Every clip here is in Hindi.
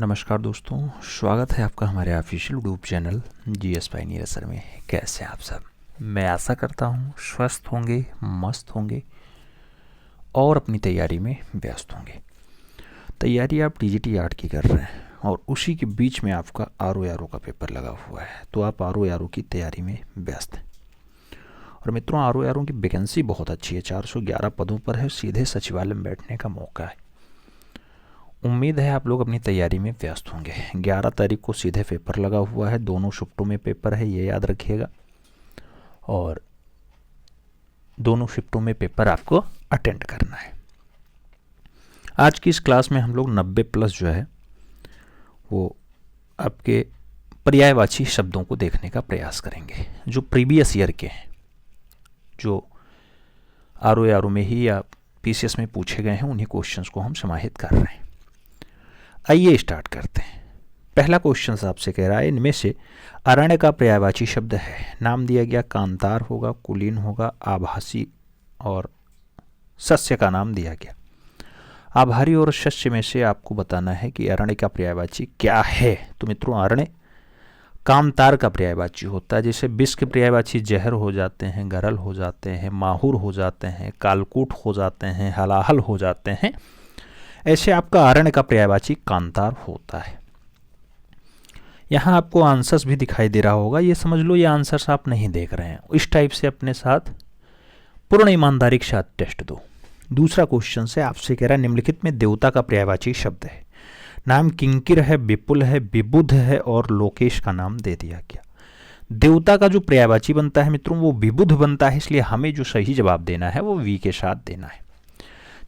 नमस्कार दोस्तों, स्वागत है आपका हमारे official YouTube channel GS Pioneer sir में। कैसे हैं आप सब? मैं आशा करता हूं स्वस्थ होंगे, मस्त होंगे और अपनी तैयारी में व्यस्त होंगे। तैयारी आप टीजीटी आर्ट की कर रहे हैं और उसी के बीच में आपका आरओ का पेपर लगा हुआ है, तो आप आरओ की तैयारी में व्यस्त हैं। और मित्रों, आरओ की वैकेंसी बहुत अच्छी है, 411 पदों पर है, सीधे सचिवालय में बैठने का मौका है। उम्मीद है आप लोग अपनी तैयारी में व्यस्त होंगे। 11 तारीख को सीधे पेपर लगा हुआ है, दोनों शिफ्टों में पेपर है, ये याद रखिएगा। और दोनों शिफ्टों में पेपर आपको अटेंड करना है। आज की इस क्लास में हम लोग 90+ जो है वो आपके पर्यायवाची शब्दों को देखने का प्रयास करेंगे, जो प्रीवियस ईयर के हैं, जो आरओ में ही या पीसीएस में पूछे गए हैं, उन्हीं क्वेश्चंस को हम समाहित कर रहे हैं। आइए स्टार्ट करते हैं। पहला क्वेश्चन आपसे कह रहा है, इनमें से अरण्य का पर्यायवाची शब्द है। नाम दिया गया कांतार होगा, कुलीन होगा, आभासी और सस्य का नाम दिया गया। आभारी और सस्य में से आपको बताना है कि अरण्य का पर्यायवाची क्या है। तो मित्रों, अरण्य कामतार का पर्यायवाची होता है। जैसे विष के पर्यायवाची जहर हो जाते हैं, गरल हो जाते हैं, माहुर हो जाते हैं, कालकूट हो जाते हैं, हलाहल हो जाते हैं, ऐसे आपका अरण्य का पर्यायवाची कांतार होता है। यहां आपको आंसर्स भी दिखाई दे रहा होगा, ये समझ लो ये आंसर्स आप नहीं देख रहे हैं। इस टाइप से अपने साथ पूर्ण ईमानदारी के साथ टेस्ट दो। दूसरा क्वेश्चन से आपसे कह रहा है, निम्नलिखित में देवता का पर्यायवाची शब्द है। नाम किंकिर है, विपुल है, विबुध है और लोकेश का नाम दे दिया गया। देवता का जो पर्यायवाची बनता है मित्रों, वो विबुध बनता है, इसलिए हमें जो सही जवाब देना है वो वी के साथ देना है।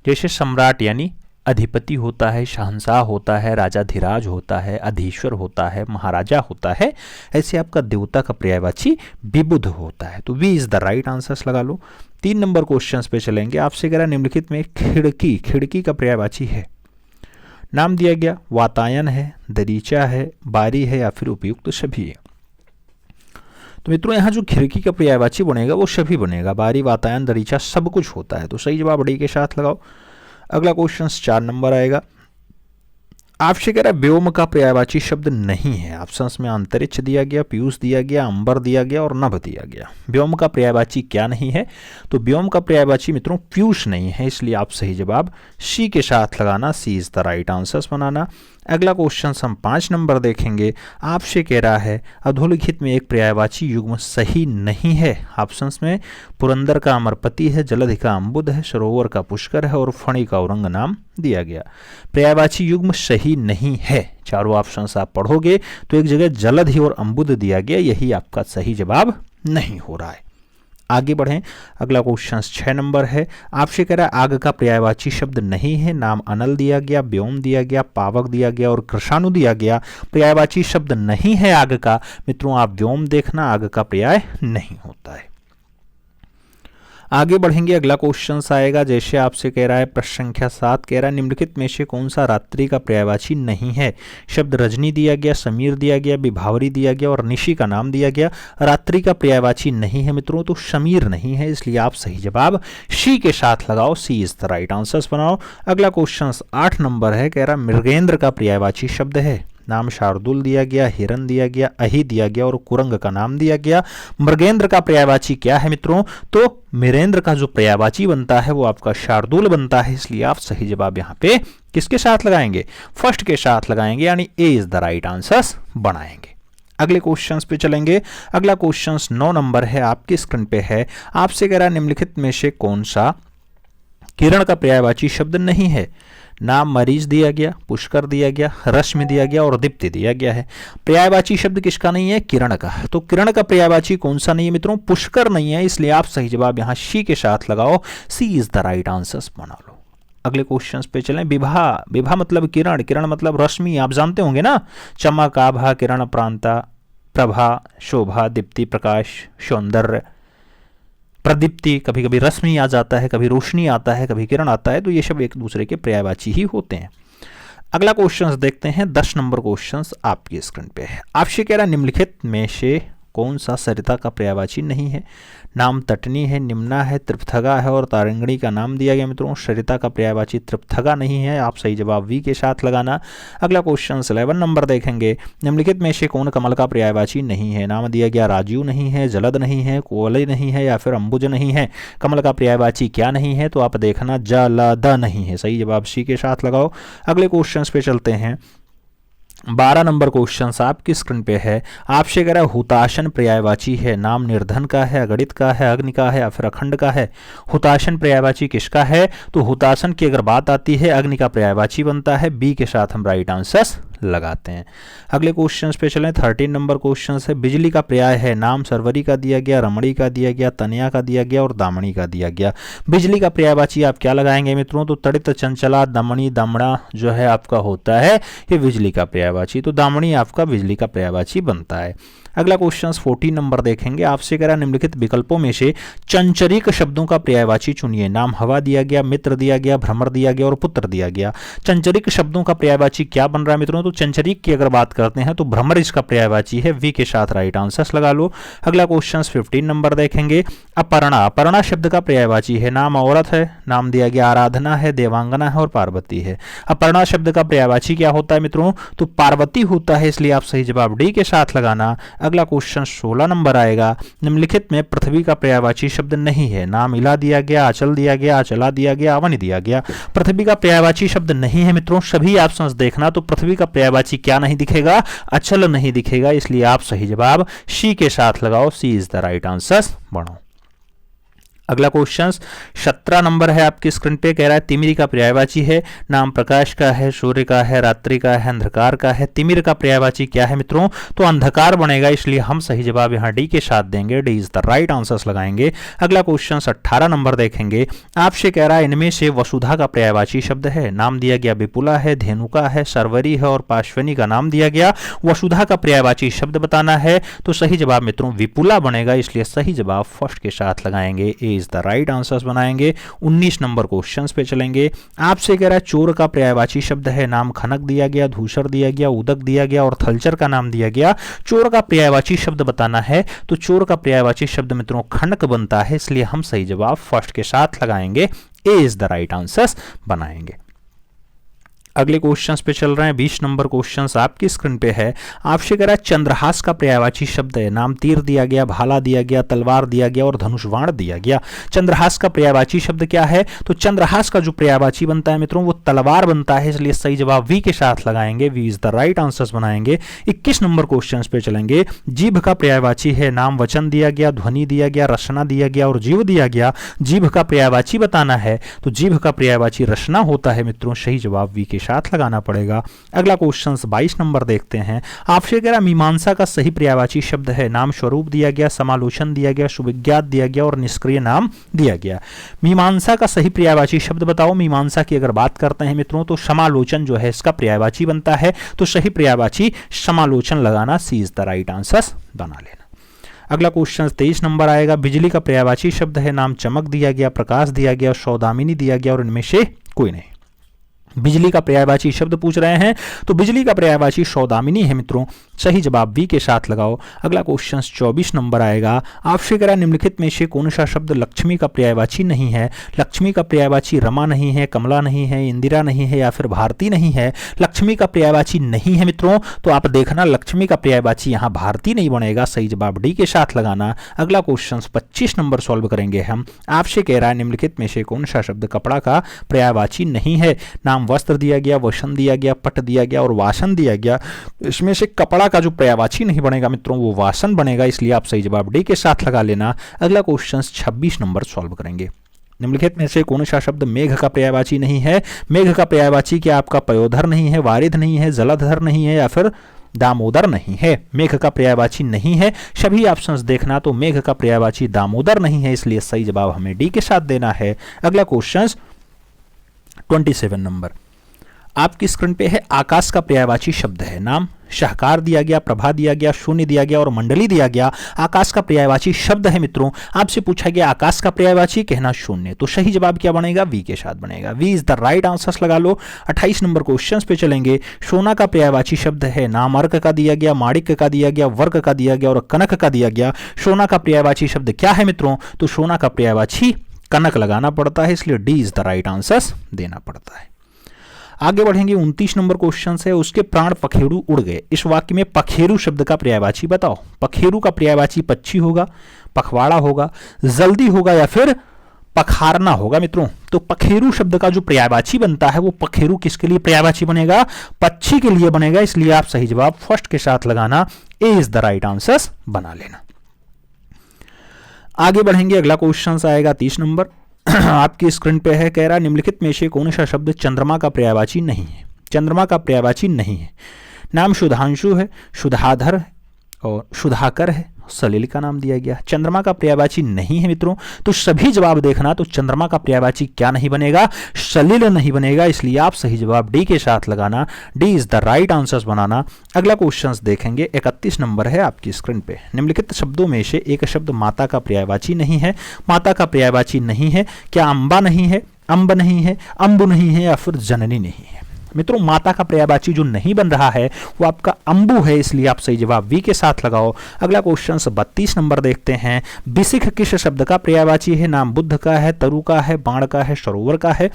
जैसे सम्राट यानी अधिपति होता है, शहंशाह होता है, राजाधिराज होता है, अधीश्वर होता है, महाराजा होता है, ऐसे आपका देवता का पर्यायवाची विबुध होता है। तो वी इज द राइट आंसर्स लगा लो। 3 नंबर क्वेश्चन पे चलेंगे। आपसे कह रहा निम्नलिखित में खिड़की का पर्यायवाची है। नाम दिया गया वातायन है, दरीचा है, बारी है या फिर उपयुक्त सभी है। तो मित्रों, यहाँ जो खिड़की का पर्यायवाची बनेगा वो सभी बनेगा, बारी, वातायन, दरीचा सब कुछ होता है। तो सही जवाब डी के साथ लगाओ। अगला क्वेश्चन 4 नंबर आएगा। आपसे कह रहा है व्योम का पर्यायवाची शब्द नहीं है। ऑप्शंस में अंतरिक्ष दिया गया, पीयूष दिया गया, अंबर दिया गया और नभ दिया गया। व्योम का पर्यायवाची क्या नहीं है? तो व्योम का पर्यायवाची मित्रों पीयूष नहीं है, इसलिए आप सही जवाब सी के साथ लगाना, C is the right answers बनाना। अगला क्वेश्चन हम 5 नंबर देखेंगे। आपसे कह रहा है अधोलिखित में एक पर्यायवाची युग्म सही नहीं है। ऑप्शंस में पुरंदर का अमरपति है, जलधि का अम्बुद है, सरोवर का पुष्कर है और फणी का औरंग नाम दिया गया। पर्यायवाची युग्म सही नहीं है। चारों ऑप्शंस आप पढ़ोगे तो एक जगह जलधि और अम्बुद दिया गया, यही आपका सही जवाब नहीं हो रहा है। आगे बढ़ें। अगला क्वेश्चन 6 नंबर है। आपसे कह रहा है आग का पर्यायवाची शब्द नहीं है। नाम अनल दिया गया, व्योम दिया गया, पावक दिया गया और कृषाणु दिया गया। पर्यायवाची शब्द नहीं है आग का। मित्रों, आप व्योम देखना, आग का पर्याय नहीं होता है। आगे बढ़ेंगे। अगला क्वेश्चन आएगा। जैसे आपसे कह रहा है प्रश्न संख्या 7 कह रहा है निम्नलिखित में से कौन सा रात्रि का पर्यायवाची नहीं है। शब्द रजनी दिया गया, समीर दिया गया, विभावरी दिया गया और निशी का नाम दिया गया। रात्रि का पर्यायवाची नहीं है मित्रों, तो समीर नहीं है, इसलिए आप सही जवाब सी के साथ लगाओ, सी इज द राइट आंसर्स बनाओ। अगला क्वेश्चन 8 नंबर है। कह रहा मृगेंद्र का पर्यायवाची शब्द है। नाम शार्दुल दिया गया, हिरन दिया गया, अहि दिया गया और कुरंग का नाम दिया गया। मृगेंद्र का पर्यायवाची क्या है मित्रों? तो मृगेंद्र का जो पर्यायवाची बनता है वो आपका शार्दुल बनता है, इसलिए आप सही जवाब यहाँ पे किसके साथ लगाएंगे? फर्स्ट के साथ लगाएंगे, यानी ए इज द राइट आंसर्स बनाएंगे। अगले क्वेश्चंस पे चलेंगे। अगला क्वेश्चंस 9 नंबर है, आपकी स्क्रीन पे है। आपसे कह रहा है निम्नलिखित में से कौन सा किरण का पर्यायवाची शब्द नहीं है। नाम मरीज दिया गया, पुष्कर दिया गया, रश्मि दिया गया और दीप्ति दिया गया है। पर्यायवाची शब्द किसका नहीं है? किरण का। तो किरण का पर्यायवाची कौन सा नहीं है मित्रों? पुष्कर नहीं है, इसलिए आप सही जवाब यहां सी के साथ लगाओ, सी इज द राइट आंसर्स बना लो। अगले क्वेश्चंस पे चलें। विभा, विभा मतलब किरण, किरण मतलब रश्मि, आप जानते होंगे ना। चमक, आभा, किरण, प्रांता, प्रभा, शोभा, दीप्ति, प्रकाश, सौंदर्य, प्रदीप्ति, कभी कभी रश्मि आ जाता है, कभी रोशनी आता है, कभी किरण आता है, तो ये सब एक दूसरे के पर्यायवाची ही होते हैं। अगला क्वेश्चन देखते हैं। 10 नंबर क्वेश्चन आपकी स्क्रीन पे है। आपसे कह रहा है निम्नलिखित में से कौन सा सरिता का पर्यायवाची नहीं है? नाम तटनी है, निम्ना है, त्रिपथगा है और तारिंगणी का नाम दिया गया मित्रों। सरिता का पर्यायवाची त्रिपथगा नहीं है, आप सही जवाब वी के साथ लगाना। अगला क्वेश्चन 11 नंबर देखेंगे। निम्नलिखित में से कौन कमल का पर्यायवाची नहीं है? नाम दिया गया राजीव नहीं है, जलद नहीं है, कोवलय नहीं है या फिर अंबुज नहीं है। कमल का पर्यायवाची क्या नहीं है? तो आप देखना जलद नहीं है, सही जवाब सी के साथ लगाओ। अगले क्वेश्चन पे चलते हैं। 12 नंबर क्वेश्चन आपकी स्क्रीन पे है। आपसे कह रहा है हुताशन पर्यायवाची है, नाम निर्धन का है, अगणित का है, अग्नि का है या फिर अखंड का है। हुताशन पर्यायवाची किसका है? तो हुताशन की अगर बात आती है अग्नि का पर्यायवाची बनता है। बी के साथ हम राइट आंसर लगाते हैं। अगले क्वेश्चन पे चलें। 13 नंबर क्वेश्चन है। बिजली का पर्याय है, नाम सरवरी का दिया गया, रमणी का दिया गया, तनया का दिया गया और दामनी का दिया गया। बिजली का पर्यायवाची आप क्या लगाएंगे मित्रों? तो तड़ित, चंचला, दमनी, दमड़ा जो है आपका होता है ये बिजली का पर्यायवाची, तो दामनी आपका बिजली का पर्यायवाची बनता है। अगला क्वेश्चन 14 नंबर देखेंगे। आपसे कह रहा निम्नलिखित विकल्पों में से चंचरिक शब्दों का पर्यायवाची चुनिए। नाम हवा दिया गया, मित्र दिया गया, भ्रमर दिया गया और पुत्र दिया गया। चंचरिक शब्दों का पर्यायवाची क्या बन रहा है मित्रों? तो चंचरिक की अगर बात करते हैं तो भ्रमर इसका पर्यायवाची है। वी के साथ राइट आंसर लगा लो। अगला क्वेश्चन 15 नंबर देखेंगे। अपर्णा, अपर्णा शब्द का पर्यायवाची है, नाम औरत है, नाम दिया गया आराधना है, देवांगना है और पार्वती है। अपर्णा शब्द का पर्यायवाची क्या होता है मित्रों? तो पार्वती होता है, इसलिए आप सही जवाब डी के साथ लगाना। अगला क्वेश्चन 16 नंबर आएगा। निम्नलिखित में पृथ्वी का पर्यायवाची शब्द नहीं है। नाम इला दिया गया, अचल दिया गया, अचला दिया गया, अवनि दिया गया। पृथ्वी का पर्यायवाची शब्द नहीं है मित्रों। सभी ऑप्शंस देखना, तो पृथ्वी का पर्यायवाची क्या नहीं दिखेगा? अचल नहीं दिखेगा, इसलिए आप सही जवाब सी के साथ लगाओ। सी इज द राइट आंसर बनाओ। अगला क्वेश्चन 17 नंबर है आपकी स्क्रीन पे। कह रहा है तिमिर का पर्यायवाची है, नाम प्रकाश का है, सूर्य का है, रात्रि का है, अंधकार का है। तिमिर का पर्यायवाची क्या है मित्रों? तो अंधकार बनेगा, इसलिए हम सही जवाब यहाँ डी के साथ देंगे। D is the right answer लगाएंगे। अगला क्वेश्चन 18 नंबर देखेंगे। आपसे कह रहा है इनमें से वसुधा का पर्यायवाची शब्द है। नाम दिया गया विपुला है, धेनुका है, सरवरी है और पार्श्वनी का नाम दिया गया। वसुधा का पर्यायवाची शब्द बताना है, तो सही जवाब मित्रों विपुला बनेगा, इसलिए सही जवाब फर्स्ट के साथ लगाएंगे। ए इज द राइट आंसर्स बनाएंगे। 19 नंबर क्वेश्चंस पे चलेंगे। आपसे कह रहा है चोर का पर्यायवाची शब्द है। नाम खनक दिया गया, धूसर दिया गया, उदक दिया गया और थलचर का नाम दिया गया। चोर का पर्यायवाची शब्द बताना है, तो चोर का पर्यायवाची शब्द मित्रों खनक बनता है, इसलिए हम सही जवाब फर्स्ट के साथ लगाएंगे। ए इज द राइट आंसर्स बनाएंगे। अगले क्वेश्चंस पे चल रहे हैं। 20 नंबर क्वेश्चंस आपकी स्क्रीन पे है। आपसे कह रहा है चंद्रहास का पर्यायवाची शब्द है। नाम तीर दिया गया, भाला दिया गया, तलवार दिया गया और धनुषबाण दिया गया। चंद्रहास का पर्यायवाची शब्द क्या है? तो चंद्रहास का जो पर्यायवाची बनता है मित्रों वो तलवार बनता है, इसलिए सही जवाब वी के साथ लगाएंगे। वी इज द राइट आंसर्स बनाएंगे। 21 नंबर क्वेश्चंस पे चलेंगे। जीभ का पर्यायवाची है। नाम वचन दिया गया, ध्वनि दिया गया, रचना दिया गया और जीव दिया गया। जीभ का पर्यायवाची बताना है, तो जीभ का पर्यायवाची रचना होता है मित्रों। सही जवाब वी के साथ लगाना पड़ेगा। अगला क्वेश्चन 22 नंबर देखते हैं। आपसे कह रहा मीमांसा का सही पर्यायवाची शब्द है। नाम स्वरूप दिया गया, समालोचन दिया गया, सुविज्ञात दिया गया और निष्क्रिय नाम दिया गया। मीमांसा का सही पर्यायवाची शब्द बताओ। मीमांसा की अगर बात करते हैं मित्रों तो समालोचन जो है इसका पर्यायवाची बनता है, तो सही पर्यायवाची समालोचन लगाना। C is the right answer बना लेना। अगला क्वेश्चन 23 नंबर आएगा। बिजली का पर्यायवाची शब्द है। नाम चमक दिया गया, प्रकाश दिया गया, सौदामिनी दिया गया और इनमें से कोई नहीं। बिजली का पर्यायवाची शब्द पूछ रहे हैं, तो बिजली का पर्यायवाची सौदामिनी है मित्रों। सही जवाब बी के साथ लगाओ। अगला क्वेश्चन 24 नंबर आएगा। आपसे कह रहा निम्नलिखित में से कौन सा शब्द लक्ष्मी का पर्यायवाची नहीं है? लक्ष्मी का पर्यायवाची रमा नहीं है, कमला नहीं है, इंदिरा नहीं है या फिर भारती नहीं है। लक्ष्मी का पर्यायवाची नहीं है मित्रों, तो आप देखना लक्ष्मी का पर्यायवाची यहाँ भारती नहीं बनेगा। सही जवाब डी के साथ लगाना। अगला क्वेश्चन 25 नंबर सॉल्व करेंगे हम। आपसे कह रहा है निम्नलिखित में से कौन सा शब्द कपड़ा का पर्यायवाची नहीं है? नाम वस्त्र दिया गया, वसन दिया गया, पट दिया गया और वासन दिया गया। इसमें से कपड़ा का जो पर्यायवाची नहीं बनेगा मित्रों वो वासन बनेगा, इसलिए आप सही जवाब डी के साथ लगा लेना। अगला क्वेश्चन 26 नंबर सॉल्व करेंगे। निम्नलिखित में से कौन सा शब्द मेघ का पर्यायवाची नहीं है? मेघ का पर्यायवाची क्या आपका पयोधर नहीं है, वारिध नहीं है, जलधर नहीं है या फिर दामोदर नहीं है। मेघ का पर्यायवाची नहीं है। सभी ऑप्शंस देखना, तो मेघ का पर्यायवाची दामोदर नहीं है, इसलिए सही जवाब हमें डी के साथ देना है। अगला क्वेश्चन 27 नंबर। आपकी स्क्रीन पे है आकाश का पर्यायवाची शब्द है, नाम शाहकार दिया गया, प्रभा दिया गया, शून्य दिया गया और मंडली दिया गया। आकाश का पर्यायवाची शब्द है मित्रों। आपसे पूछा गया आकाश का पर्यायवाची, कहना शून्य, तो सही जवाब क्या बनेगा? वी के साथ बनेगा। वी इज द राइट आंसर लगा लो। 28 नंबर क्वेश्चन पे चलेंगे। सोना का पर्यायवाची शब्द है, नाम अर्क का दिया गया, माणिक्य का दिया गया, वर्क का दिया गया और कनक का दिया गया। सोना का पर्यायवाची शब्द क्या है मित्रों? तो सोना का पर्यायवाची कनक लगाना पड़ता है, इसलिए D is the right answer देना पड़ता है। आगे बढ़ेंगे। 29 नंबर क्वेश्चन है। उसके प्राण पखेरु उड़ गए। इस वाक्य में पखेरु शब्द का पर्यायवाची बताओ। पखेरु का पर्यायवाची पक्षी होगा, पखवाड़ा होगा, जल्दी होगा या फिर पखारना होगा मित्रों। तो पखेरु शब्द का जो पर्यायवाची बनता है वो पखेरु किसके लिए पर्यायवाची बनेगा? पक्षी के लिए बनेगा, इसलिए आप सही जवाब फर्स्ट के साथ लगाना, ए इज द राइट आंसर बना लेना। आगे बढ़ेंगे। अगला क्वेश्चन आएगा 30 नंबर। आपकी स्क्रीन पे है, कह रहा निम्नलिखित में से कौन सा शब्द चंद्रमा का पर्यायवाची नहीं है? चंद्रमा का पर्यायवाची नहीं है। नाम सुधांशु है, सुधाधर है और सुधाकर है, सलील का नाम दिया गया। चंद्रमा का पर्यायवाची नहीं है मित्रों, तो सभी जवाब देखना। तो चंद्रमा का पर्यायवाची क्या नहीं बनेगा? सलील नहीं बनेगा, इसलिए आप सही जवाब डी के साथ लगाना, D is the right answer बनाना। अगला क्वेश्चन देखेंगे। 31 नंबर है आपकी स्क्रीन पे। निम्नलिखित शब्दों में से एक शब्द माता का पर्यायवाची नहीं है। माता का पर्यायवाची नहीं है, क्या अम्बा नहीं है, अम्ब नहीं है, अम्बु नहीं है या फिर जननी नहीं है? मित्रों माता का पर्यायवाची जो नहीं बन रहा है वो आपका अंबु है, इसलिए आप सही जवाब वी के साथ लगाओ। अगला क्वेश्चन 32 नंबर देखते हैं। बिसिख किस शब्द का पर्यायवाची है? नाम बुद्ध का है, तरु का है, बाण का है, सरोवर का है।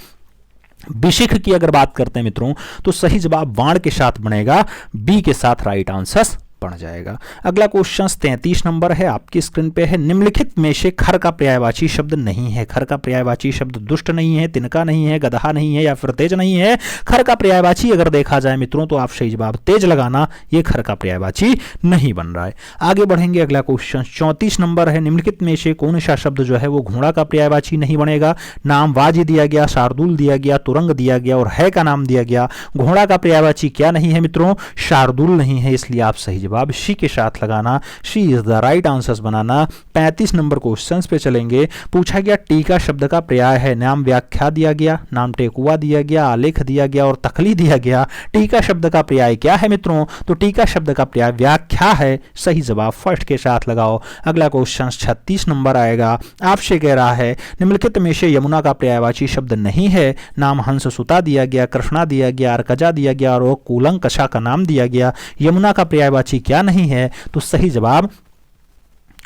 बिसिख की अगर बात करते हैं मित्रों तो सही जवाब बाण के साथ बनेगा, बी के साथ राइट आंसर बन जाएगा। अगला क्वेश्चन 33 नंबर है आपकी स्क्रीन पे है। निम्नलिखित में से खर का पर्यायवाची शब्द नहीं है। खर का पर्यायवाची शब्द दुष्ट नहीं है, तिनका नहीं है, गधा नहीं है या फिर तेज नहीं है। खर का पर्यायवाची अगर देखा जाए मित्रों तो आप सही जवाब तेज लगाना, ये खर का पर्यायवाची नहीं बन रहा है। आगे बढ़ेंगे। अगला क्वेश्चन 34 नंबर है। निम्नलिखित में से कौन सा शब्द जो है वो घोड़ा का पर्यायवाची नहीं बनेगा? नाम वाजी दिया गया, शार्दुल दिया गया, तुरंग दिया गया और है का नाम दिया गया। घोड़ा का पर्यायवाची क्या नहीं है मित्रों? शार्दुल नहीं है, इसलिए आप सही जवाब शी के साथ लगाना, C is the right answer banana. 35 number questions पे चलेंगे। पूछा गया टीका शब्द का पर्याय है। नाम व्याख्या दिया गया, नाम टेकुआ दिया गया, आलेख दिया गया और तकली दिया गया। टीका शब्द का पर्याय क्या है मित्रों? तो टीका शब्द का पर्याय व्याख्या है, सही जवाब फर्स्ट के साथ लगाओ। अगला क्वेश्चन 36 नंबर आएगा। आपसे कह रहा है निम्नलिखित में से यमुना का पर्यायवाची शब्द नहीं है। नाम हंस सुता दिया गया, कृष्णा दिया गया, अर्कजा दिया गया और कूलंकषा का नाम दिया गया। यमुना का पर्यायवाची क्या नहीं है? तो सही जवाब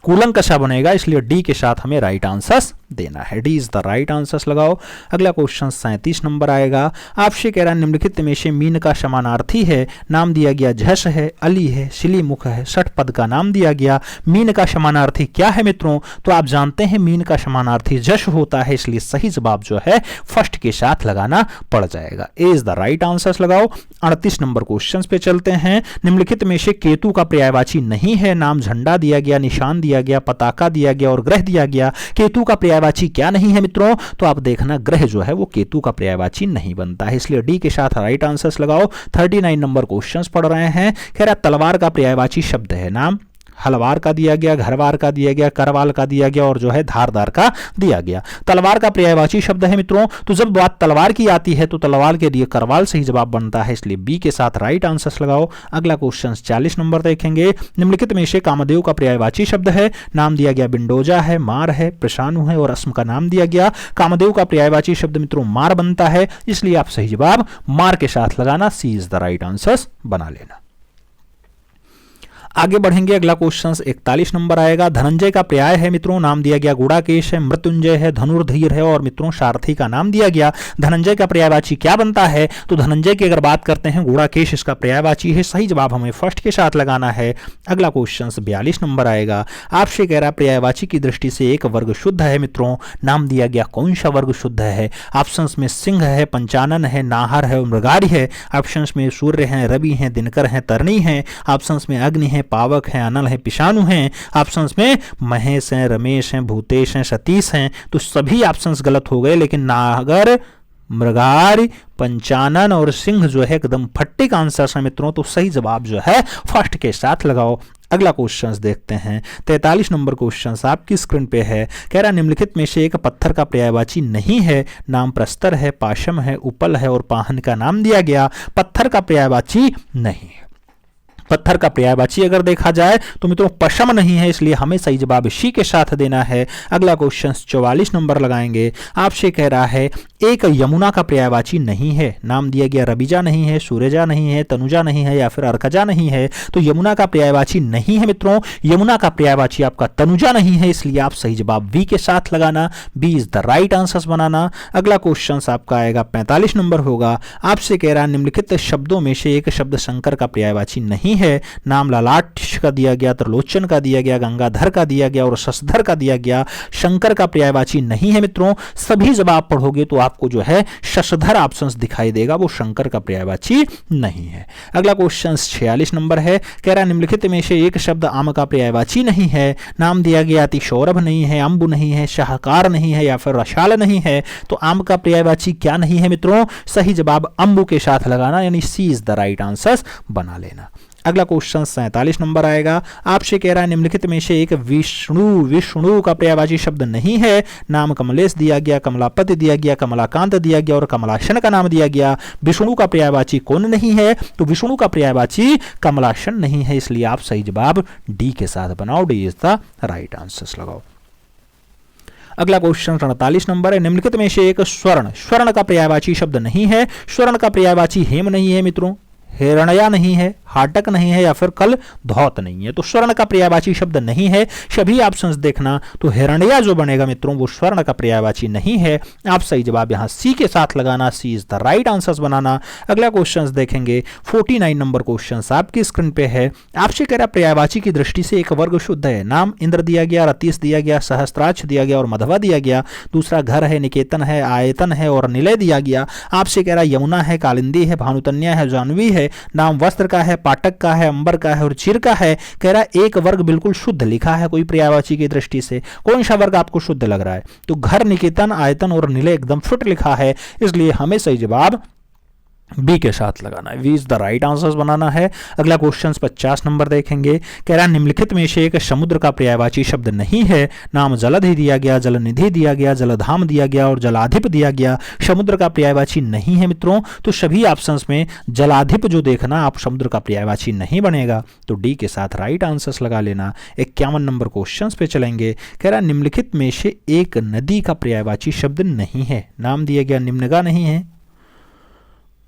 कूलंकषा बनेगा, इसलिए डी के साथ हमें राइट आंसर देना है, D is the right answer लगाओ। अगला क्वेश्चन 37 नंबर आएगा। आपसे कह रहा है निम्नलिखित में से मीन का समानार्थी है। नाम दिया गया झस है, अली है, शिलीमुख है, षट पद का नाम दिया गया। मीन का समानार्थी क्या है मित्रों? तो आप जानते हैं मीन का समानार्थी जश होता है, इसलिए सही जवाब जो है फर्स्ट के साथ लगाना पड़ जाएगा, ए इज द राइट आंसर लगाओ। 38 नंबर क्वेश्चन पे चलते हैं। निम्नलिखित में से केतु का पर्यायवाची नहीं है। नाम झंडा दिया गया, निशान दिया गया, पताका दिया गया और ग्रह दिया गया। केतु का पर्यायवाची क्या नहीं है मित्रों? तो आप देखना ग्रह जो है वो केतु का पर्यायवाची नहीं बनता है, इसलिए डी के साथ राइट आंसर्स लगाओ। 39 नंबर क्वेश्चंस पढ़ रहे हैं। कह रहा तलवार का पर्यायवाची शब्द है। नाम हलवार का दिया गया, घरवार का दिया गया, करवाल का दिया गया और जो है धारदार का दिया गया। तलवार का पर्यायवाची शब्द है मित्रों, तो जब बात तलवार की आती है तो तलवार के लिए करवाल सही जवाब बनता है, इसलिए बी के साथ राइट आंसर्स लगाओ। अगला क्वेश्चन 40 नंबर देखेंगे। निम्नलिखित में से कामदेव का पर्यायवाची शब्द है। नाम दिया गया बिंडोजा है, मार है, प्रशानु है और अस्म का नाम दिया गया। कामदेव का पर्यायवाची शब्द मित्रों मार बनता है, इसलिए आप सही जवाब मार के साथ लगाना, C is the right answer बना लेना। आगे बढ़ेंगे। अगला क्वेश्चन 41 नंबर आएगा। धनंजय का पर्याय है मित्रों। नाम दिया गया गुड़ाकेश है, मृत्युंजय है, धनुर्धीर है और मित्रों सारथी का नाम दिया गया। धनंजय का पर्यायवाची क्या बनता है? तो धनंजय की अगर बात करते हैं गुड़ाकेश इसका पर्यायवाची है, सही जवाब हमें फर्स्ट के साथ लगाना है। अगला क्वेश्चन 42 नंबर आएगा। आपसे कह रहा पर्यायवाची की दृष्टि से एक वर्ग शुद्ध है मित्रों। नाम दिया गया कौन सा वर्ग शुद्ध है? ऑप्शंस में सिंह है, पंचानन है, नाहर है और मृगारी है। ऑप्शंस में सूर्य है, रवि है, दिनकर है, तरनी है। ऑप्शंस में अग्नि है, पावक है, अनल है, पिशानु हैं। ऑप्शंस में महेश हैं, रमेश हैं, भूतेश हैं, सतीश हैं। तो सभी ऑप्शंस गलत हो गए, लेकिन नागर मृगारी, पंचानन और सिंह जो है एकदम फट्टिक आंसर है मित्रों, तो सही जवाब जो है फर्स्ट के साथ लगाओ। अगला क्वेश्चन देखते हैं, 43 नंबर क्वेश्चन आपकी स्क्रीन पे है। कह रहा निम्नलिखित में से एक पत्थर का पर्यायवाची नहीं है। नाम प्रस्तर है, पाशम है, उपल है और पाहन का नाम दिया गया। पत्थर का पर्यायवाची नहीं है। पत्थर का पर्यायवाची अगर देखा जाए तो मित्रों पशम नहीं है, इसलिए हमें सही जवाब सी के साथ देना है। अगला क्वेश्चन 44 नंबर लगाएंगे। आपसे कह रहा है एक यमुना का पर्यायवाची नहीं है। नाम दिया गया रबिजा नहीं है, सूरजा नहीं है, तनुजा नहीं है या फिर अर्कजा नहीं है। तो यमुना का पर्यायवाची नहीं है मित्रों, यमुना का पर्यायवाची आपका तनुजा नहीं है, इसलिए आप सही जवाब बी के साथ लगाना। B is the right answer बनाना। अगला क्वेश्चन आपका आएगा 45 नंबर होगा। आपसे कह रहा है निम्नलिखित शब्दों में से एक शब्द शंकर का पर्यायवाची नहीं है। नाम ललाट का दिया गया, त्रिलोचन का दिया गया, गंगाधर का दिया गया और शशधर का दिया गया। शंकर का पर्यायवाची नहीं है मित्रों। सभी जवाब पढ़ोगे तो आपको जो है शशधर ऑप्शंस दिखाई देगा, वो शंकर का पर्यायवाची नहीं है। अगला क्वेश्चन 46 नंबर है। कह रहा निम्नलिखित में से एक शब्द आम का पर्यायवाची नहीं है। नाम दिया गया अतिशौरभ नहीं है, अंबु नहीं है, शाहकार नहीं है या फिर रसाल नहीं है। तो आम का पर्यायवाची क्या नहीं है मित्रों? सही जवाब अंबु के साथ लगाना, यानी सी इज द राइट आंसर बना लेना। अगला क्वेश्चन 47 नंबर आएगा। आपसे कह रहा है निम्नलिखित में से एक विष्णु का पर्यायवाची शब्द नहीं है। नाम कमलेश दिया गया, कमलापति दिया गया, कमलाकांत दिया गया और कमलाशन का नाम दिया गया। विष्णु का पर्यायवाची कौन नहीं है? तो विष्णु का पर्यायवाची कमलाशन नहीं है, इसलिए आप सही जवाब डी के साथ बनाओ। D is the right answer लगाओ। अगला क्वेश्चन 48 नंबर है। निम्नलिखित में से एक स्वर्ण का पर्यायवाची शब्द नहीं है। स्वर्ण का पर्यायवाची हेम नहीं है मित्रों, हिरण्या नहीं है, हाटक नहीं है या फिर कल धौत नहीं है। तो स्वर्ण का पर्यायवाची शब्द नहीं है। सभी ऑप्शंस देखना, तो हिरण्या जो बनेगा मित्रों वो स्वर्ण का पर्यायवाची नहीं है। आप सही जवाब यहां सी के साथ लगाना, C is the right answer बनाना। अगला क्वेश्चन देखेंगे 49 नंबर क्वेश्चन आपकी स्क्रीन पे है। आपसे कह रहा पर्यायवाची की दृष्टि से एक वर्ग शुद्ध है। नाम इंद्र दिया गया, रतीश दिया गया, सहस्त्राक्ष दिया गया और मधवा दिया गया। दूसरा घर है, निकेतन है, आयतन है और निलय दिया गया। आपसे कह रहा यमुना है, कालिंदी है, भानुतन्या है, जानवी है। नाम वस्त्र का है, पाटक का है, अंबर का है और चिर का है। कह रहा एक वर्ग बिल्कुल शुद्ध लिखा है कोई पर्यायवाची की दृष्टि से। कौन सा वर्ग आपको शुद्ध लग रहा है? तो घर, निकेतन, आयतन और निलय एकदम फिट लिखा है, इसलिए हमें सही जवाब बी के साथ लगाना है। B is the right answer बनाना है। अगला क्वेश्चन 50 नंबर देखेंगे। कह रहा निम्नलिखित में से एक समुद्र का पर्यायवाची शब्द नहीं है। नाम जलधि दिया गया, जलनिधि दिया गया, जलधाम दिया गया और जलाधिप दिया गया। समुद्र का पर्यायवाची नहीं है मित्रों, तो सभी ऑप्शंस में जलाधिप जो देखना आप समुद्र का पर्यायवाची नहीं बनेगा, तो डी के साथ राइट आंसर लगा लेना। 51 नंबर क्वेश्चन पे चलेंगे। कह रहा निम्नलिखित में से एक नदी का पर्यायवाची शब्द नहीं है। नाम दिया गया निम्नगा नहीं है,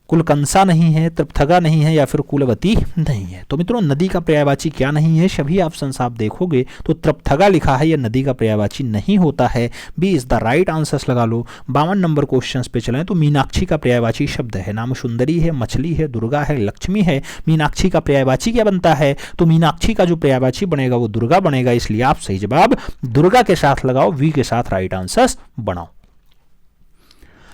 कुलकंसा नहीं है, तृप्थगा नहीं है या फिर कुलवती नहीं है। तो मित्रों नदी का पर्यायवाची क्या नहीं है? सभी ऑप्शंस आप देखोगे तो तृप्थगा लिखा है, यह नदी का पर्यायवाची नहीं होता है। B is the right answer लगा लो। 52 नंबर क्वेश्चन पे चलें तो मीनाक्षी का पर्यायवाची शब्द है। नाम सुंदरी है, मछली है, दुर्गा है, लक्ष्मी है। मीनाक्षी का पर्यायवाची क्या बनता है? तो मीनाक्षी का जो पर्यायवाची बनेगा वो दुर्गा बनेगा, इसलिए आप सही जवाब दुर्गा के साथ लगाओ। वी के साथ राइट आंसर बनाओ।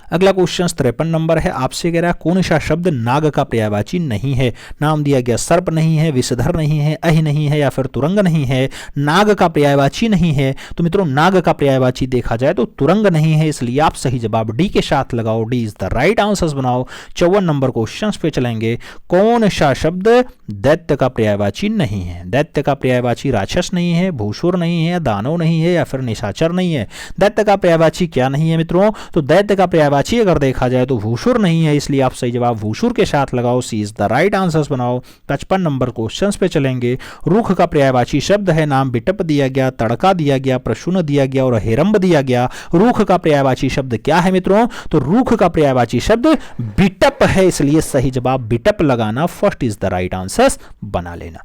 अगला क्वेश्चन 53 नंबर है। आपसे कह रहा है कौन सा शब्द नाग का पर्यायवाची नहीं है? नाम दिया गया सर्प नहीं है, विषधर नहीं है, अहि नहीं है या फिर तुरंग नहीं है। नाग का पर्यायवाची नहीं है, तो मित्रों नाग का पर्यायवाची देखा जाए तो तुरंग नहीं है, इसलिए आप सही जवाब डी के साथ लगाओ। D is the right answer बनाओ। 54 नंबर क्वेश्चन पे चलेंगे। कौन सा शब्द दैत्य का पर्यायवाची नहीं है? दैत्य का पर्यायवाची राक्षस नहीं है, भूसुर नहीं है, दानव नहीं है या फिर निशाचर नहीं है। दैत्य का पर्यायवाची क्या नहीं है मित्रों? तो दैत्य का पर्यायवाची अगर देखा जाए तो भूसुर नहीं है, इसलिए आप सही जवाब भूसुर के साथ लगाओ। सी इज द राइट आंसर बनाओ। 55 नंबर क्वेश्चन पे चलेंगे। रुख का पर्यायवाची शब्द है। नाम बिटप दिया गया, तड़का दिया गया, प्रशुन दिया गया और हेरंब दिया गया। रुख का पर्यायवाची शब्द क्या है मित्रों? तो रुख का पर्यायवाची शब्द बिटप है, इसलिए सही जवाब बिटप लगाना। First is the right answer बना लेना।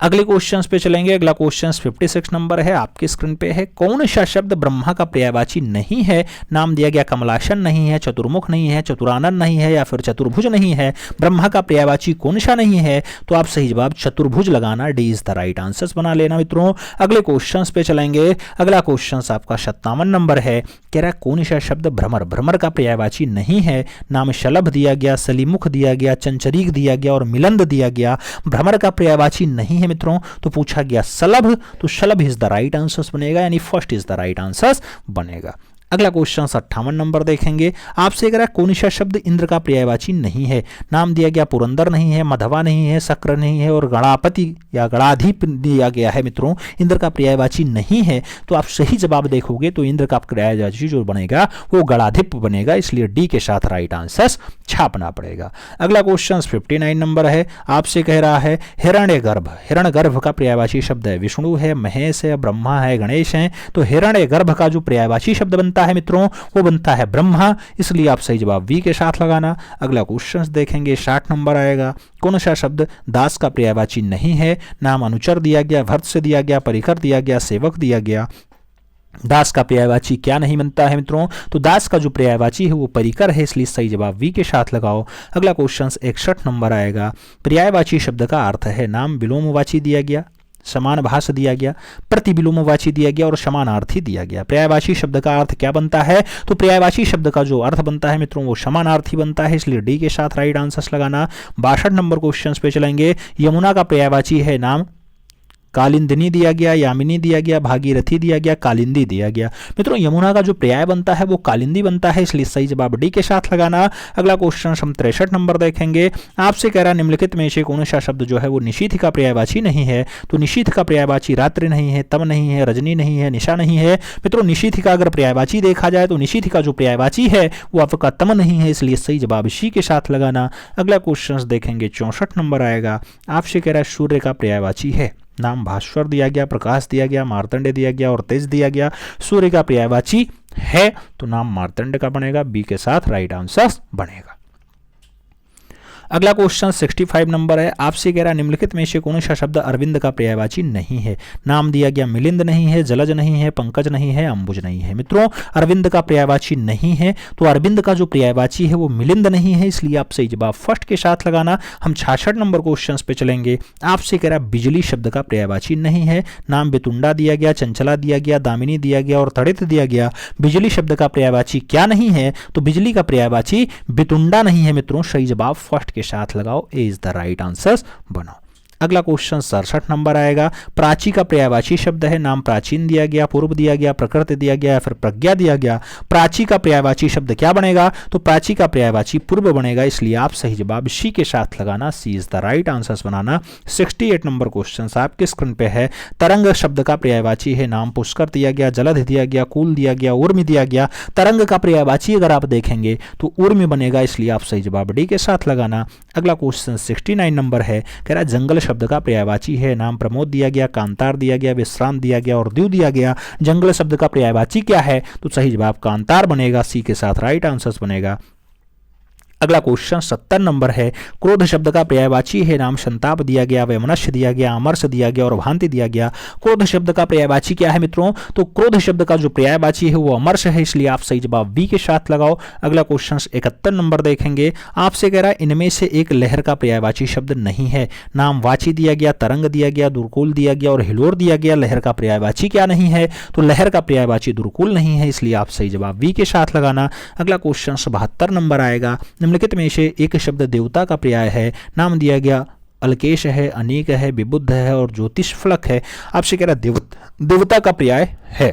अगले क्वेश्चंस पे चलेंगे। अगला क्वेश्चन 56 नंबर है, आपकी स्क्रीन पे है। कौन सा शब्द ब्रह्मा का पर्यायवाची नहीं है? नाम दिया गया कमलासन नहीं है, चतुर्मुख नहीं है, चतुरानन नहीं है या फिर चतुर्भुज नहीं है। ब्रह्मा का पर्यायवाची कौन सा नहीं है? तो आप सही जवाब चतुर्भुज लगाना। D is the right answer बना लेना मित्रों। अगले क्वेश्चन पे चलेंगे। अगला क्वेश्चन आपका 57 नंबर है। कह रहा है कौन सा शब्द भ्रमर भ्रमर का पर्यायवाची नहीं है? नाम शलभ दिया गया, सलीमुख दिया गया, चंचरीक दिया गया और मिलंद दिया गया। भ्रमर का पर्यायवाची नहीं है मित्रों, तो पूछा गया सलभ, तो शलभ इज द राइट आंसर बनेगा, यानी first is the right answer बनेगा। अगला क्वेश्चन 58 नंबर देखेंगे। आपसे कह रहा है कौन सा शब्द इंद्र का पर्यायवाची नहीं है। नाम दिया गया पुरंदर नहीं है, मधवा नहीं है, शक्र नहीं है और गणापति या गणाधिप दिया गया है मित्रों, इंद्र का पर्यायवाची नहीं है। तो आप सही जवाब देखोगे तो इंद्र का पर्यायवाची जो बनेगा वो गणाधिप बनेगा, इसलिए डी के साथ राइट आंसर छापना पड़ेगा। अगला क्वेश्चन 59 नंबर है। आपसे कह रहा है हिरण्यगर्भ। हिरण्यगर्भ का पर्यायवाची शब्द है विष्णु है, महेश है, ब्रह्मा है, गणेश है। तो हिरण्यगर्भ का जो पर्यायवाची शब्द बनता है मित्रों वो बनता है ब्रह्मा, इसलिए आप सही जवाब वी के साथ लगाना। अगला क्वेश्चन देखेंगे 60 नंबर आएगा। कौन सा शब्द दास का पर्यायवाची नहीं है। नाम अनुचर दिया गया, भर्तृ दिया गया, परिकर दिया गया, सेवक दिया गया। दास का पर्यायवाची क्या नहीं बनता है मित्रों, तो दास का जो पर्यायवाची है वो परिकर है, इसलिए सही जवाब वी के साथ लगाओ। अगला क्वेश्चन 61 नंबर आएगा। पर्यायवाची शब्द का अर्थ है नाम विलोमवाची दिया गया, समान भाष दिया गया, प्रतिविलोमवाची दिया गया और समानार्थी दिया गया। पर्यायवाची शब्द का अर्थ क्या बनता है, तो पर्यायवाची शब्द का जो अर्थ बनता है मित्रों वो समानार्थी बनता है, इसलिए डी के साथ राइट आंसर लगाना। 62 नंबर क्वेश्चन पे चलेंगे। यमुना का पर्यायवाची है नाम कालिंदिनी दिया गया, यामिनी दिया गया, भागीरथी दिया गया, कालिंदी दिया गया। मित्रों यमुना का जो पर्याय बनता है वो कालिंदी बनता है, इसलिए सही जवाब डी के साथ लगाना। अगला क्वेश्चन हम 63 नंबर देखेंगे। आपसे कह रहा है निम्नलिखित में से कौन सा शब्द जो है वो निशीथ का पर्यायवाची नहीं है। तो निशीथ का पर्यायवाची रात्रि नहीं है, तम नहीं है, रजनी नहीं है, निशा नहीं है। मित्रों निशीथ का अगर पर्यायवाची देखा जाए तो निशीथ का जो पर्यायवाची है वो आपका तम नहीं है, इसलिए सही जवाब सी के साथ लगाना। अगला क्वेश्चन देखेंगे 64 नंबर आएगा। आपसे कह रहा है सूर्य का पर्यायवाची है नाम भास्वर दिया गया, प्रकाश दिया गया, मार्तंड दिया गया और तेज दिया गया। सूर्य का पर्यायवाची है तो नाम मार्तंड का बनेगा, बी के साथ राइट आंसर बनेगा। अगला क्वेश्चन 65 नंबर है। आपसे कह रहा है निम्नलिखित में से कौन सा शब्द अरविंद का पर्यायवाची नहीं है। नाम दिया गया मिलिंद नहीं है, जलज नहीं है, पंकज नहीं है, अंबुज नहीं है। मित्रों अरविंद का पर्यायवाची नहीं है, तो अरविंद का जो पर्यायवाची है वो मिलिंद नहीं है, इसलिए आप सही जवाब फर्स्ट के साथ लगाना। हम 66 नंबर क्वेश्चन पे चलेंगे। आपसे कह रहा है बिजली शब्द का पर्यायवाची नहीं है। नाम बेतुंडा दिया गया, चंचला दिया गया, दामिनी दिया गया और तड़ित दिया गया। बिजली शब्द का पर्यायवाची क्या नहीं है, तो बिजली का पर्यायवाची बेतुंडा नहीं है। मित्रों सही जवाब फर्स्ट के साथ लगाओ, ए इज द राइट आंसर बनाओ। अगला क्वेश्चन 67 नंबर आएगा। प्राची का पर्यायवाची शब्द है नाम प्राचीन दिया गया, पूर्व दिया गया, प्रकृति दिया गया या फिर प्रज्ञा दिया गया। प्राची का पर्यायवाची शब्द क्या बनेगा, तो प्राची का पर्यायवाची पूर्व बनेगा, इसलिए आप सही जवाब सी के साथ लगाना, C is the right answer बनाना। 68 नंबर क्वेश्चन आपके स्क्रीन पे है। तरंग शब्द का पर्यायवाची है नाम पुष्कर दिया गया, जलध दिया गया, कूल दिया गया, ऊर्मी दिया गया। तरंग का पर्यायवाची अगर आप देखेंगे तो ऊर्मी बनेगा, इसलिए आप सही जवाब डी के साथ लगाना। अगला क्वेश्चन 69 नंबर है। कह रहा है जंगल शब्द का पर्यायवाची है नाम प्रमोद दिया गया, कांतार दिया गया, विश्रांत दिया गया और द्यू दिया गया। जंगल शब्द का पर्यायवाची क्या है, तो सही जवाब कांतार बनेगा, सी के साथ राइट आंसर बनेगा। अगला क्वेश्चन 70 नंबर है। क्रोध शब्द का पर्यायवाची है नाम संताप दिया गया, वैमनस्य दिया गया, अमरस दिया गया और भांति दिया गया। क्रोध शब्द का पर्यायवाची क्या है मित्रों, तो क्रोध शब्द का जो पर्यायवाची है वो अमरस है, इसलिए आप सही जवाब बी के साथ लगाओ। अगला क्वेश्चन 71 नंबर देखेंगे। आपसे कह रहा है इनमें से एक लहर का पर्यायवाची शब्द नहीं है। नाम वाची दिया गया, तरंग दिया गया, दुर्कुल दिया गया और हिलोर दिया गया। लहर का पर्यायवाची क्या नहीं है, तो लहर का पर्यायवाची दुर्कुल नहीं है, इसलिए आप सही जवाब बी के साथ लगाना। अगला क्वेश्चन 72 नंबर आएगा। निम्नलिखित में से एक शब्द देवता का पर्याय है। नाम दिया गया अल्केश है, अनेक है, विबुद्ध है और ज्योतिष फलक है। आपसे कह रहा है देवता का पर्याय है।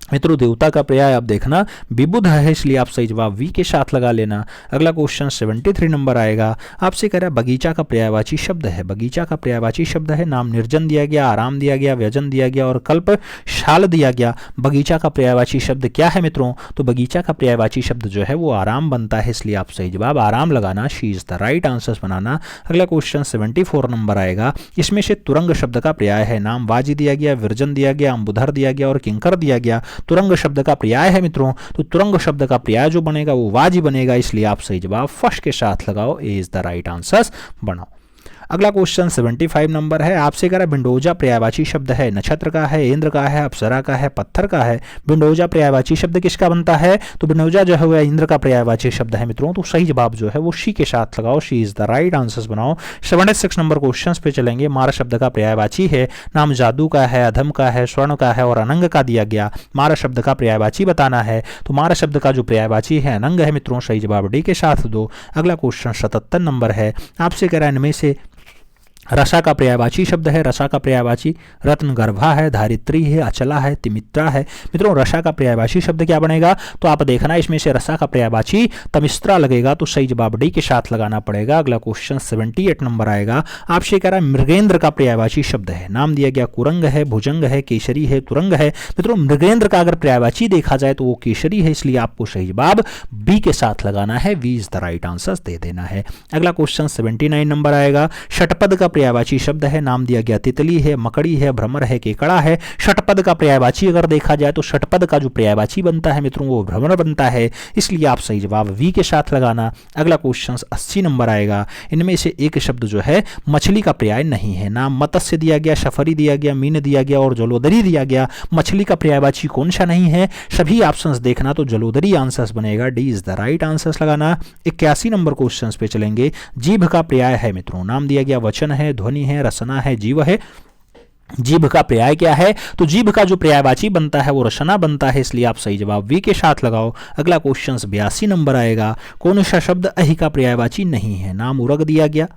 मित्रों देवता का पर्याय आप देखना विबुद्ध है, इसलिए आप सही जवाब वी के साथ लगा लेना। अगला क्वेश्चन 73 नंबर आएगा। आपसे कह रहा है बगीचा का पर्यायवाची शब्द है। बगीचा का पर्यायवाची शब्द है नाम निर्जन दिया गया, आराम दिया गया, व्यजन दिया गया और कल्प शाल दिया गया। बगीचा का पर्यायवाची शब्द क्या है मित्रों, तो बगीचा का पर्यायवाची शब्द जो है वो आराम बनता है, इसलिए आप सही जवाब आराम लगाना, C is the right answer बनाना। अगला क्वेश्चन 74 नंबर आएगा। इसमें से तुरंग शब्द का पर्याय है नाम वाजी दिया गया, विरजन दिया गया, अंबुधर दिया गया और किंकर दिया गया। तुरंग शब्द का पर्याय है मित्रों, तो तुरंग शब्द का पर्याय जो बनेगा वो वाजी बनेगा, इसलिए आप सही जवाब फर्स्ट के साथ लगाओ, ए इज द राइट आंसर बनाओ। अगला क्वेश्चन 75 नंबर है। आपसे कह रहा है बिंडोजा पर्यायवाची शब्द है। नक्षत्र का है, इंद्र का है, अप्सरा का है, पत्थर का है। बिंडोजा पर्यायवाची शब्द किसका बनता है, तो बिंडोजा जो है इंद्र का पर्यायवाची शब्द है मित्रों, तो सही जवाब जो है वो शी के साथ लगाओ, she is the right answer बनाओ। 76 नंबर क्वेश्चन पे चलेंगे। मार शब्द का पर्यायवाची है नाम जादू का है, अधम का है, स्वर्ण का है और अनंग का दिया गया। मार शब्द का पर्यायवाची बताना है, तो मार शब्द का जो पर्यायवाची है अनंग है मित्रों, सही जवाब डी के साथ दो। अगला क्वेश्चन 77 नंबर है। आपसे कह रहा है इनमें से रसा का पर्यायवाची शब्द है, रसा का पर्यायवाची रत्नगर्भा है, धारित्री है, अचला है, तिमित्रा है। मित्रों रसा का पर्यायवाची शब्द क्या बनेगा, तो आप देखना इसमें से रसा का पर्यायवाची तमिस्त्रा लगेगा, तो सही जवाब डी के साथ लगाना पड़ेगा। अगला क्वेश्चन 78 नंबर आएगा, आपसे कह रहा है मृगेंद्र का पर्यायवाची शब्द है, नाम दिया गया कुरंग है, भुजंग है, केसरी है, तुरंग है। मित्रों मृगेंद्र का अगर पर्यायवाची देखा जाए तो वो केसरी है, इसलिए आपको सही जवाब बी के साथ लगाना है, B is the right answer दे देना है। अगला क्वेश्चन 79 नंबर आएगा, षटपद का पर्यायवाची शब्द है, नाम दिया गया तितली है, मकड़ी है, भ्रमर है, केकड़ा है। षटपद का पर्यायवाची अगर देखा जाए तो षटपद का जो पर्यायवाची बनता है मित्रों वो भ्रमर बनता है, इसलिए आप सही जवाब वी के साथ लगाना। अगला क्वेश्चन 80 नंबर आएगा, इनमें से एक शब्द जो है मछली का पर्याय नहीं है, नाम मत्स्य दिया गया, शफरी दिया गया, मीन दिया गया और जलोदरी दिया गया। मछली का पर्यायवाची कौन सा नहीं है, सभी ऑप्शंस देखना, तो जलोदरी आंसर्स बनेगा, D is the right answers लगाना। 81 नंबर क्वेश्चन पे चलेंगे, जीभ का पर्याय है मित्रों, नाम दिया गया वचन है, ध्वनि है, रसना है, जीव है। जीभ का पर्याय क्या है, तो जीभ का जो पर्यायवाची बनता है वो रसना बनता है, इसलिए आप सही जवाब वी के साथ लगाओ। अगला क्वेश्चन 82 नंबर आएगा, कौन सा शब्द अहि का पर्यायवाची नहीं है, नाम उरग दिया गया,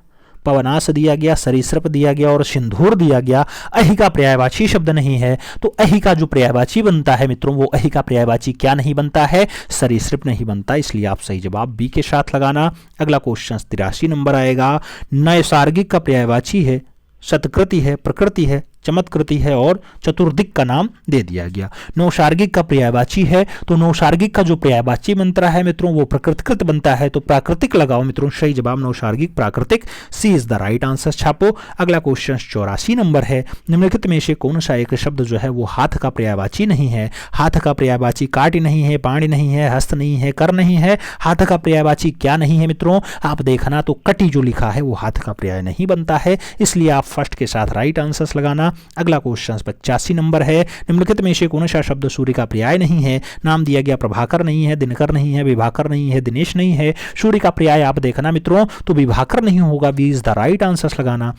पवनास दिया गया, सरीसृप दिया गया और सिंधूर दिया गया। अहि का पर्यायवाची शब्द नहीं है, तो अहि का जो पर्यायवाची बनता है मित्रों वो अहि का पर्यायवाची क्या नहीं बनता है, सरीसृप नहीं बनता, इसलिए आप सही जवाब बी के साथ लगाना। अगला क्वेश्चन 83 नंबर आएगा, नैसर्गिक का पर्यायवाची है, सत्कृति है, प्रकृति है, चमत्कृति है और चतुर्दिक का नाम दे दिया गया। नौसार्गिक का पर्यायवाची है, तो नौसार्गिक का जो पर्यायवाची बनता है मित्रों वो प्रकृतिकृत बनता है, तो प्राकृतिक लगाओ मित्रों, सही जवाब नौसार्गिक प्राकृतिक, सी इज द राइट आंसर छापो। अगला क्वेश्चन 84 नंबर है, निम्नलिखित में से कौन सा एक शब्द जो है वो हाथ का पर्यायवाची नहीं है। हाथ का पर्यायवाची काट नहीं है, पाणी नहीं है, हस्त नहीं है, कर नहीं है। हाथ का पर्यायवाची क्या नहीं है मित्रों, आप देखना तो कटी जो लिखा है वो हाथ का पर्याय नहीं बनता है, इसलिए आप फर्स्ट के साथ राइट आंसर्स लगाना। अगला क्वेश्चन 85 नंबर है, निम्नलिखित में से कौन सा शब्द सूर्य का पर्याय नहीं है। नाम दिया गया प्रभाकर नहीं है, दिनकर नहीं है, विभाकर नहीं है, दिनेश नहीं है। सूर्य का पर्याय आप देखना मित्रों तो विभाकर नहीं होगा, वी इज द राइट आंसर लगाना।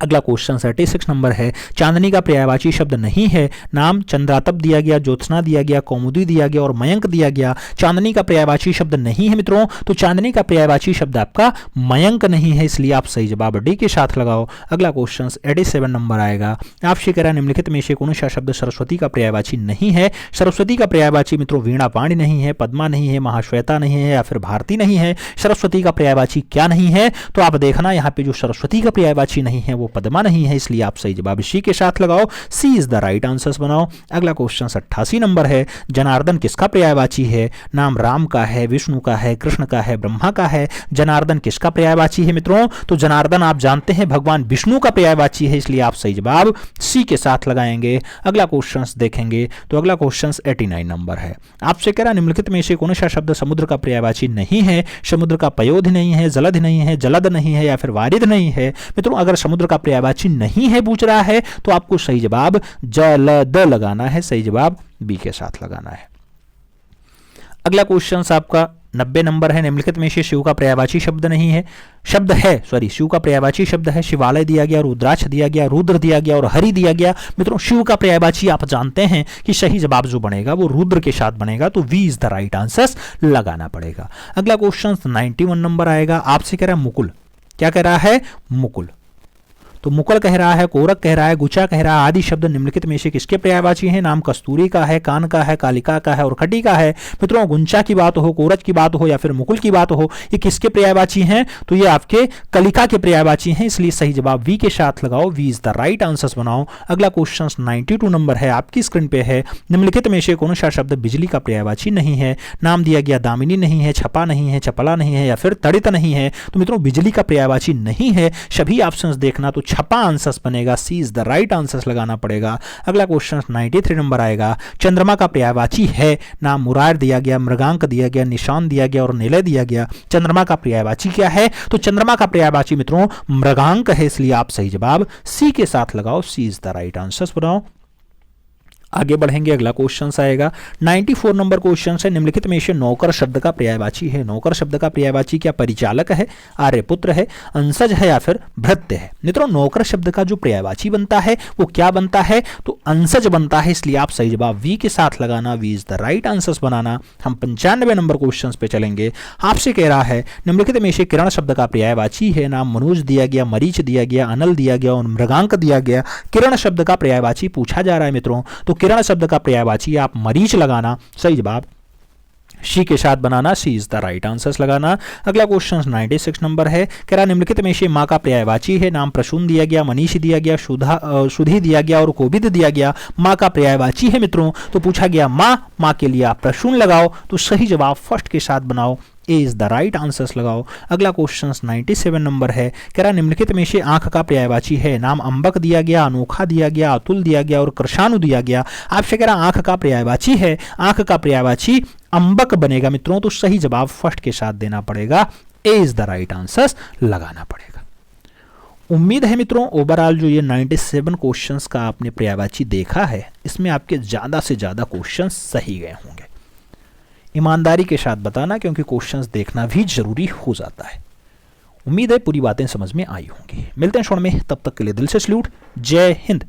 अगला क्वेश्चन 36 नंबर है, चांदनी का पर्यायवाची शब्द नहीं है। नाम चंद्रातप दिया गया, ज्योत्सना दिया गया, कौमुदी दिया गया और मयंक दिया गया। चांदनी का पर्यायवाची शब्द नहीं है मित्रों, तो चांदनी का पर्यायवाची शब्द आपका मयंक नहीं है, इसलिए आप सही जवाब डी के साथ लगाओ। अगला क्वेश्चन 87 नंबर आएगा, आपसे कह रहा है निम्नलिखित में से कौन सा शब्द सरस्वती का पर्यायवाची नहीं है। सरस्वती का पर्यायवाची मित्रों वीणा पाणी नहीं है, पद्मा नहीं है, महाश्वेता नहीं है या फिर भारती नहीं है। सरस्वती का पर्यायवाची क्या नहीं है, तो आप देखना यहाँ पे जो सरस्वती का पर्यायवाची नहीं है वो पद्मा नहीं है, इसलिए आप सही जवाब सी के साथ लगाओ, सी इज द राइट आंसर्स बनाओ। अगला क्वेश्चन 88 नंबर है, जनार्दन किसका पर्यायवाची है। नाम राम का है, विष्णु का है, कृष्ण का है, ब्रह्मा का है। जनार्दन किसका पर्यायवाची है मित्रों, तो जनार्दन आप जानते हैं भगवान विष्णु का पर्यायवाची है, इसलिए आप सही जवाब सी के साथ लगाएंगे। अगला क्वेश्चन देखेंगे तो अगला क्वेश्चन 89 नंबर है, आपसे कह रहा निम्नलिखित में से कौन सा शब्द समुद्र का पर्यायवाची नहीं है। समुद्र का पयोध नहीं है, जलध नहीं है, जलद नहीं है या फिर वारिद नहीं है। मित्रों अगर समुद्र का पर्यायवाची नहीं है पूछ रहा है तो आपको सही जवाब जलद लगाना है, सही जवाब बी के साथ लगाना है। अगला क्वेश्चन आपका 90 नंबर है, निम्नलिखित में से शिव का पर्यायवाची शब्द नहीं है, शब्द है सॉरी शिव का पर्यायवाची शब्द है। शिवालय दिया गया, रुद्राक्ष दिया गया, रुद्र दिया गया और हरि दिया गया। मित्रों शिव का पर्यायवाची आप जानते हैं कि सही जवाब जो बनेगा वो रुद्र के साथ बनेगा, तो वी इज द राइट आंसर लगाना पड़ेगा। अगला क्वेश्चन 91 नंबर आएगा, आपसे कह रहा है मुकुल, क्या कह रहा है मुकुल, तो मुकुल कह रहा है, कोरक कह रहा है, गुचा कह रहा है, आदि शब्द निम्नलिखित में से किसके पर्यायवाची हैं। नाम कस्तूरी का है, कान का है, कालिका का है और खटी का है। मित्रों गुंचा की बात हो, कोरज की बात हो या फिर मुकुल की बात हो, ये किसके पर्यायवाची हैं, तो ये आपके कलिका के पर्यायवाची हैं, इसलिए सही जवाब वी के साथ लगाओ, वी इज द राइट आंसर बनाओ। अगला क्वेश्चन 92 नंबर है, आपकी स्क्रीन पे है, निम्नलिखित में से कौन सा शब्द बिजली का पर्यायवाची नहीं है। नाम दिया गया दामिनी नहीं है, छपा नहीं है, चपला नहीं है या फिर तड़ित नहीं है। तो मित्रों बिजली का पर्यायवाची नहीं है, सभी ऑप्शंस देखना, तो छपा आंसर बनेगा, सी इज द राइट आंसर लगाना पड़ेगा। अगला क्वेश्चन 93 नंबर आएगा, चंद्रमा का पर्यायवाची है। नाम मुरार दिया गया, मृगांक दिया गया, निशान दिया गया और निलय दिया गया। चंद्रमा का पर्यायवाची क्या है, तो चंद्रमा का पर्यायवाची मित्रों मृगांक है, इसलिए आप सही जवाब सी के साथ लगाओ, सी इज द राइट आंसर बनाओ। आगे बढ़ेंगे, अगला क्वेश्चन आएगा 94 नंबर क्वेश्चन है, निम्नलिखित में से नौकर शब्द का पर्यायवाची है। नौकर शब्द का पर्यायवाची क्या परिचालक है, आर्यपुत्र है, अंशज है या फिर भृत्य है। मित्रों नौकर शब्द का जो पर्यायवाची बनता है वो क्या बनता है, तो अंशज बनता है, इसलिए आप सही जवाब वी के साथ लगाना, B is the right answer बनाना। हम 95 नंबर क्वेश्चन पे चलेंगे। आपसे कह रहा है निम्नलिखित में से किरण शब्द का पर्यायवाची है, नाम मनोज दिया गया, मरीच दिया गया, अनल दिया गया और मृगांक दिया गया। किरण शब्द का पर्यायवाची पूछा जा रहा है मित्रों, तो किरण शब्द का पर्यायवाची आप मरीच लगाना, सही जवाब शी के साथ बनाना, सी इज द राइट आंसर लगाना। अगला क्वेश्चन 96 नंबर है, कह रहा निम्नलिखित में से माँ का पर्यायवाची है, नाम प्रसून दिया गया, मनीष दिया गया, सुधी दिया गया और कोविद दिया गया। माँ का पर्यायवाची है मित्रों, तो पूछा गया माँ, माँ के लिए आप प्रसून लगाओ, तो सही जवाब फर्स्ट के साथ बनाओ, ए इज द राइट आंसर लगाओ। अगला क्वेश्चन 97 नंबर है, कह रहा निम्नलिखित में से आंख का पर्यायवाची है, नाम अंबक दिया गया, अनोखा दिया गया, अतुल दिया गया और कृषाणु दिया गया। आपसे कह रहा आंख का पर्यायवाची है, आंख का पर्यायवाची अंबक बनेगा मित्रों, तो सही जवाब फर्स्ट के साथ देना पड़ेगा, ए इज द राइट आंसर लगाना पड़ेगा। उम्मीद है मित्रों ओवरऑल जो ये 97 क्वेश्चंस का आपने पर्यायवाची देखा है, इसमें आपके ज़्यादा से ज़्यादा क्वेश्चन सही गए होंगे। ईमानदारी के साथ बताना, क्योंकि क्वेश्चंस देखना भी जरूरी हो जाता है। उम्मीद है पूरी बातें समझ में आई होंगी। मिलते हैं शो में, तब तक के लिए दिल से सैल्यूट, जय हिंद।